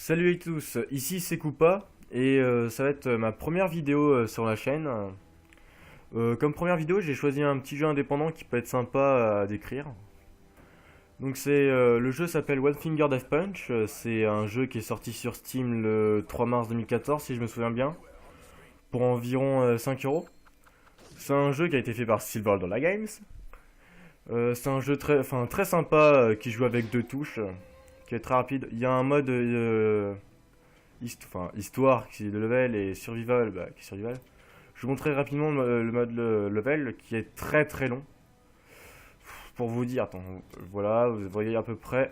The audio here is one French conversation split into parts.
Salut à tous, ici c'est Koopa et ça va être ma première vidéo sur la chaîne. Comme première vidéo, j'ai choisi un petit jeu indépendant qui peut être sympa à décrire. Donc le jeu s'appelle One Finger Death Punch. C'est un jeu qui est sorti sur Steam le 3 mars 2014 si je me souviens bien, pour environ 5 euros. C'est un jeu qui a été fait par Silver Dollar Games. C'est un jeu très sympa qui joue avec deux touches, qui est très rapide. Il y a un mode histoire qui est de level et survival qui est survival. Je vous montrerai rapidement le mode level qui est très très long. Pour vous dire, attends, voilà, vous voyez à peu près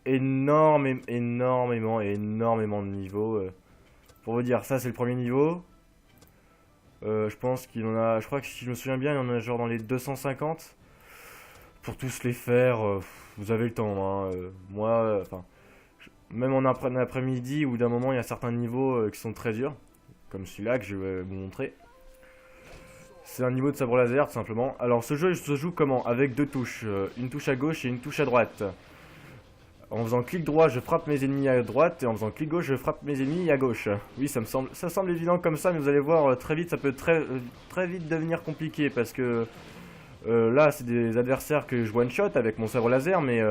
énormément de niveaux. Pour vous dire, ça c'est le premier niveau. Je pense qu'il en a, je crois que si je me souviens bien, il y en a genre dans les 250. Pour tous les faire, vous avez le temps. Hein. Moi, même en après-midi ou d'un moment, il y a certains niveaux qui sont très durs. Comme celui-là que je vais vous montrer. C'est un niveau de sabre laser tout simplement. Alors ce jeu se joue comment? Avec deux touches. Une touche à gauche et une touche à droite. En faisant clic droit, je frappe mes ennemis à droite. Et en faisant clic gauche, je frappe mes ennemis à gauche. Oui, ça semble évident comme ça, mais vous allez voir très vite, ça peut très vite devenir compliqué. Parce que là, c'est des adversaires que je one-shot avec mon sabre laser. Mais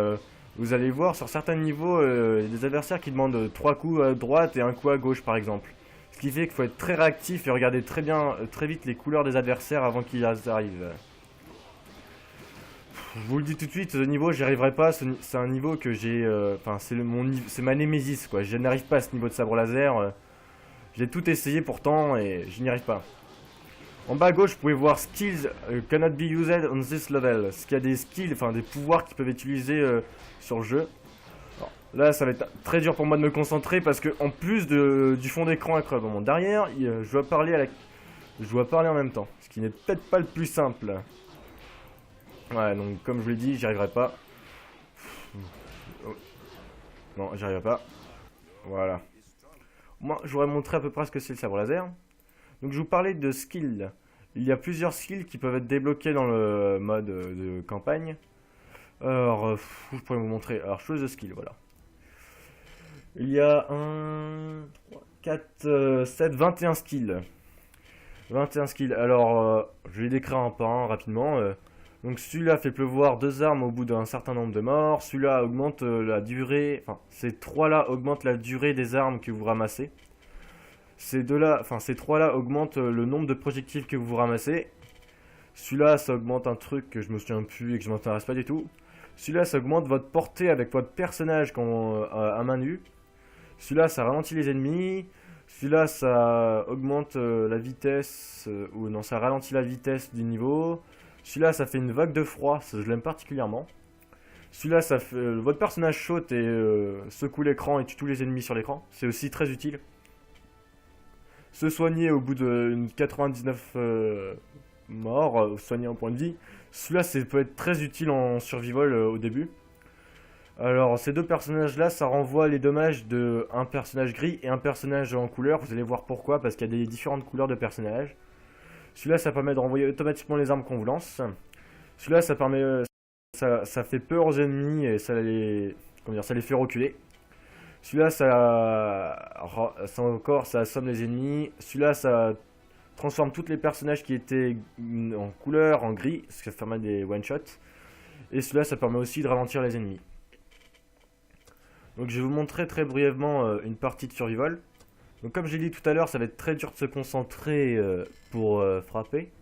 vous allez voir sur certains niveaux, il y a des adversaires qui demandent 3 coups à droite et un coup à gauche par exemple. Ce qui fait qu'il faut être très réactif et regarder très vite les couleurs des adversaires avant qu'ils arrivent. Je vous le dis tout de suite, ce niveau j'y arriverai pas, c'est un niveau que j'ai... c'est ma némésis quoi, je n'arrive pas à ce niveau de sabre laser. J'ai tout essayé pourtant et je n'y arrive pas. En bas à gauche vous pouvez voir skills cannot be used on this level. Ce qu'il y a des skills, enfin des pouvoirs qui peuvent être utilisés sur le jeu. Là, ça va être très dur pour moi de me concentrer parce que en plus du fond d'écran à creusement derrière, je dois parler en même temps, ce qui n'est peut-être pas le plus simple. Ouais, donc comme je vous l'ai dit, j'y arriverai pas. Non, j'y arriverai pas. Voilà. Moi, je voudrais montrer à peu près ce que c'est le sabre laser. Donc, je vous parlais de skills. Il y a plusieurs skills qui peuvent être débloqués dans le mode de campagne. Alors, je pourrais vous montrer. Alors, chose de skill, voilà. Il y a 1, 3, 4, 7, 21 skills. 21 skills. Alors, je vais les décrire un par un rapidement. Donc celui-là fait pleuvoir 2 armes au bout d'un certain nombre de morts. Celui-là augmente la durée... Enfin, ces 3-là augmentent la durée des armes que vous ramassez. Ces 3-là augmentent le nombre de projectiles que vous ramassez. Celui-là, ça augmente un truc que je me souviens plus et que je m'intéresse pas du tout. Celui-là, ça augmente votre portée avec votre personnage à main nue. Celui-là, ça ralentit les ennemis. Celui-là, ça augmente la vitesse, ou non, ça ralentit la vitesse du niveau. Celui-là, ça fait une vague de froid, ça, je l'aime particulièrement. Celui-là, ça fait votre personnage saute et secoue l'écran et tue tous les ennemis sur l'écran. C'est aussi très utile. Se soigner au bout de 99 morts, soigner en point de vie. Celui-là, ça peut être très utile en survival au début. Alors ces deux personnages là, ça renvoie les dommages de un personnage gris et un personnage en couleur. Vous allez voir pourquoi, parce qu'il y a des différentes couleurs de personnages. Celui-là, ça permet de renvoyer automatiquement les armes qu'on vous lance. Celui-là, ça permet, ça fait peur aux ennemis et ça les fait reculer. Celui-là, ça assomme les ennemis. Celui-là, ça transforme tous les personnages qui étaient en couleur, en gris, ce qui permet des one-shots. Et celui-là, ça permet aussi de ralentir les ennemis. Donc je vais vous montrer très brièvement une partie de survival. Donc comme j'ai dit tout à l'heure, ça va être très dur de se concentrer pour frapper.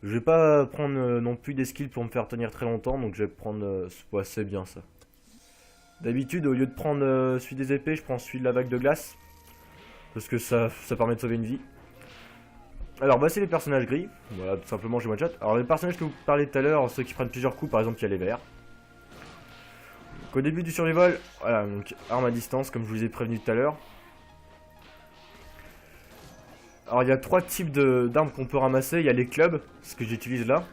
Je vais pas prendre non plus des skills pour me faire tenir très longtemps, donc je vais prendre... ouais, c'est bien ça. D'habitude, au lieu de prendre celui des épées, je prends celui de la vague de glace. Parce que ça permet de sauver une vie. Alors voici les personnages gris. Voilà, tout simplement j'ai one shot. Alors les personnages que vous parlez tout à l'heure, ceux qui prennent plusieurs coups, par exemple il y a les verts. Au début du survival, voilà, donc arme à distance comme je vous ai prévenu tout à l'heure. Alors il y a 3 types d'armes qu'on peut ramasser, il y a les clubs, ce que j'utilise là.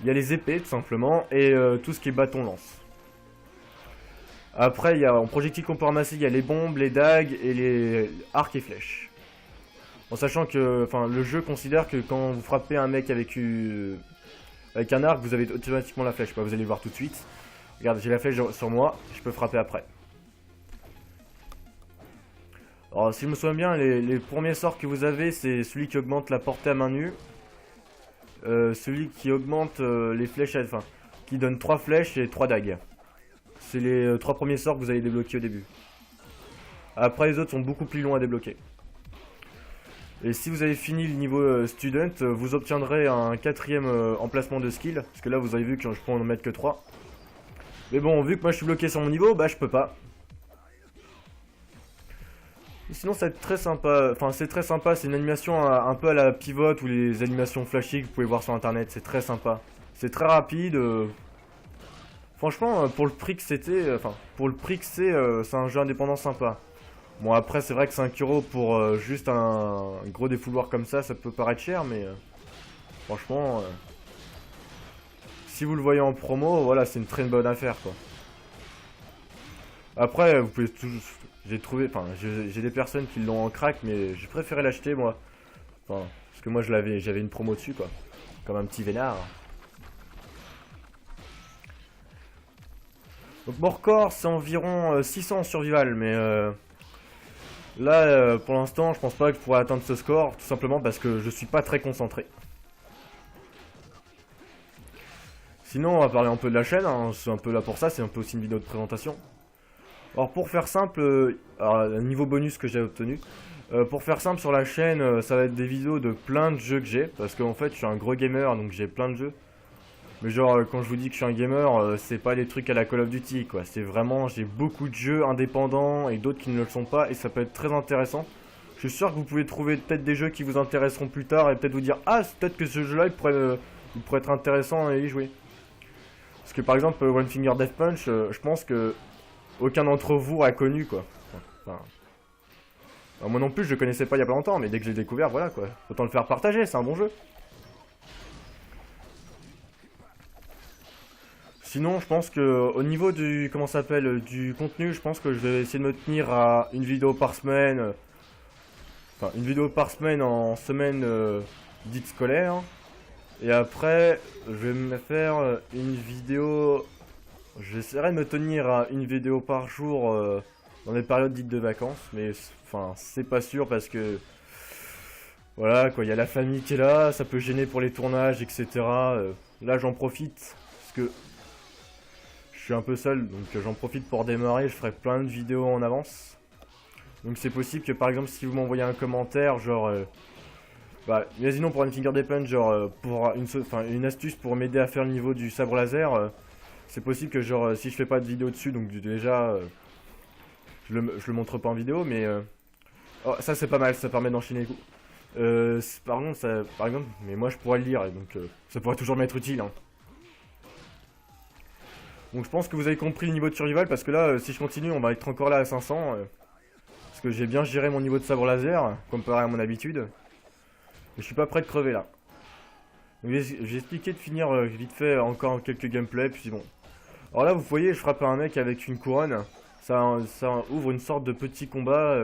Il y a les épées tout simplement, et tout ce qui est bâton lance. Après, en projectile qu'on peut ramasser, il y a les bombes, les dagues et les arcs et flèches. En sachant que le jeu considère que quand vous frappez un mec avec un arc, vous avez automatiquement la flèche. Vous allez le voir tout de suite. Regarde, j'ai la flèche sur moi, je peux frapper après. Alors si je me souviens bien, les premiers sorts que vous avez, c'est celui qui augmente la portée à main nue. Celui qui augmente les flèches, enfin, qui donne 3 flèches et 3 dagues. C'est les 3 premiers sorts que vous allez débloquer au début. Après les autres sont beaucoup plus longs à débloquer. Et si vous avez fini le niveau student, vous obtiendrez un 4ème emplacement de skill. Parce que là vous avez vu que je peux en mettre que 3. Mais bon, vu que moi je suis bloqué sur mon niveau, bah je peux pas. Sinon ça va être très sympa, enfin c'est très sympa, c'est une animation un peu à la Pivot ou les animations flashy que vous pouvez voir sur internet, c'est très sympa. C'est très rapide, franchement pour le prix que c'était, enfin pour le prix que c'est un jeu indépendant sympa. Bon après c'est vrai que 5 € pour juste un gros défouloir comme ça peut paraître cher mais franchement si vous le voyez en promo, voilà c'est une très bonne affaire quoi. Après vous pouvez toujours... J'ai trouvé, enfin, j'ai des personnes qui l'ont en crack, mais j'ai préféré l'acheter moi. Enfin, parce que moi j'avais une promo dessus quoi. Comme un petit vénard. Donc mon record c'est environ 600 en survival, mais là pour l'instant je pense pas que je pourrais atteindre ce score, tout simplement parce que je suis pas très concentré. Sinon on va parler un peu de la chaîne, hein. C'est un peu là pour ça, c'est un peu aussi une vidéo de présentation. Alors pour faire simple, un niveau bonus que j'ai obtenu, pour faire simple sur la chaîne, ça va être des vidéos de plein de jeux que j'ai, parce qu'en fait je suis un gros gamer donc j'ai plein de jeux. Mais genre quand je vous dis que je suis un gamer, c'est pas les trucs à la Call of Duty quoi, c'est vraiment j'ai beaucoup de jeux indépendants et d'autres qui ne le sont pas et ça peut être très intéressant. Je suis sûr que vous pouvez trouver peut-être des jeux qui vous intéresseront plus tard et peut-être vous dire ah peut-être que ce jeu là il pourrait être intéressant à y jouer. Parce que par exemple One Finger Death Punch, je pense que aucun d'entre vous a connu quoi. Enfin, moi non plus je le connaissais pas il y a pas longtemps, mais dès que j'ai découvert, voilà quoi. Autant le faire partager, c'est un bon jeu. Sinon je pense que au niveau du comment ça s'appelle du contenu, je pense que je vais essayer de me tenir à une vidéo par semaine. Enfin une vidéo par semaine en semaine dite scolaire. Et après je vais me faire une vidéo. J'essaierai de me tenir à une vidéo par jour dans les périodes dites de vacances, mais enfin c'est pas sûr parce que voilà quoi, il y a la famille qui est là, ça peut gêner pour les tournages, etc. Là j'en profite parce que je suis un peu seul, donc j'en profite pour démarrer, je ferai plein de vidéos en avance. Donc c'est possible que par exemple si vous m'envoyez un commentaire genre bah imaginons pour une Finger Death Punch genre pour une astuce pour m'aider à faire le niveau du sabre laser. C'est possible que genre si je fais pas de vidéo dessus, donc déjà je le montre pas en vidéo, mais oh, ça c'est pas mal, ça permet d'enchaîner les coups. Par contre, par exemple, mais moi je pourrais le lire, et donc ça pourrait toujours m'être utile. Hein. Donc je pense que vous avez compris le niveau de survival, parce que là, si je continue, on va être encore là à 500. Parce que j'ai bien géré mon niveau de sabre laser, comparé à mon habitude. Mais je suis pas prêt de crever là. J'ai expliqué de finir vite fait encore quelques gameplays, puis bon. Alors là, vous voyez, je frappe un mec avec une couronne. Ça ouvre une sorte de petit combat.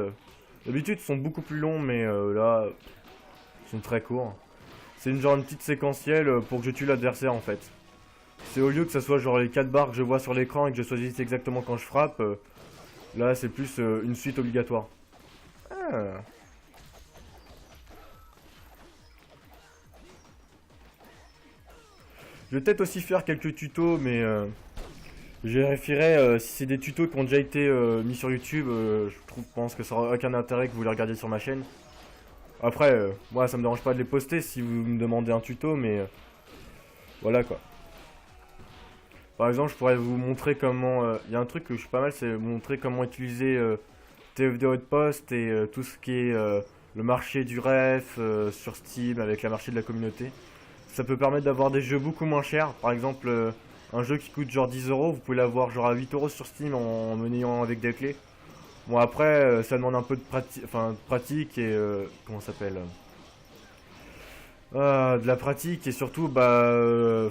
D'habitude, ils sont beaucoup plus longs, mais là, ils sont très courts. C'est une petite séquentielle pour que je tue l'adversaire en fait. C'est au lieu que ça soit genre les 4 barres que je vois sur l'écran et que je choisisse exactement quand je frappe. Là, c'est plus une suite obligatoire. Ah. Je vais peut-être aussi faire quelques tutos, mais je vérifierai si c'est des tutos qui ont déjà été mis sur YouTube. Pense que ça n'aura aucun intérêt que vous les regardiez sur ma chaîne. Après, moi ça me dérange pas de les poster si vous me demandez un tuto, mais voilà quoi. Par exemple, je pourrais vous montrer comment. Il y a un truc que je suis pas mal, c'est vous montrer comment utiliser TFD Outpost et tout ce qui est le marché du ref sur Steam avec la marché de la communauté. Ça peut permettre d'avoir des jeux beaucoup moins chers. Par exemple, un jeu qui coûte genre 10 €, vous pouvez l'avoir genre à 8 € sur Steam en menant avec des clés. Bon après, ça demande un peu de pratique et comment ça s'appelle de la pratique et surtout bah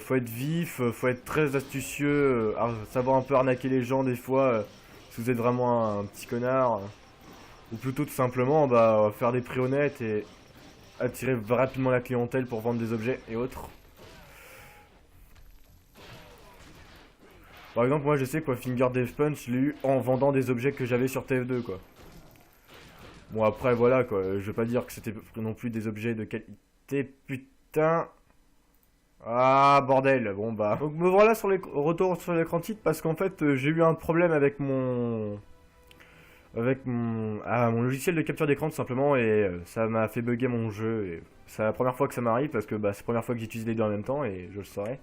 faut être vif, faut être très astucieux, savoir un peu arnaquer les gens des fois si vous êtes vraiment un petit connard ou plutôt tout simplement bah faire des prix honnêtes et attirer rapidement la clientèle pour vendre des objets et autres. Par exemple moi je sais quoi Finger Death Punch je l'ai eu en vendant des objets que j'avais sur TF2 quoi. Bon après voilà quoi, je vais pas dire que c'était non plus des objets de qualité, putain. Ah bordel, bon bah. Donc me voilà sur les retours sur l'écran titre parce qu'en fait j'ai eu un problème avec mon logiciel de capture d'écran tout simplement et ça m'a fait bugger mon jeu et c'est la première fois que ça m'arrive parce que bah, c'est la première fois que j'utilise les deux en même temps et je le saurai.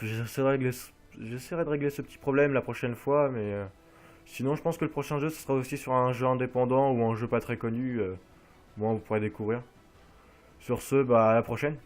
J'essaierai de régler ce petit problème la prochaine fois mais sinon je pense que le prochain jeu ce sera aussi sur un jeu indépendant ou un jeu pas très connu. Moi vous pourrez découvrir. Sur ce, bah à la prochaine.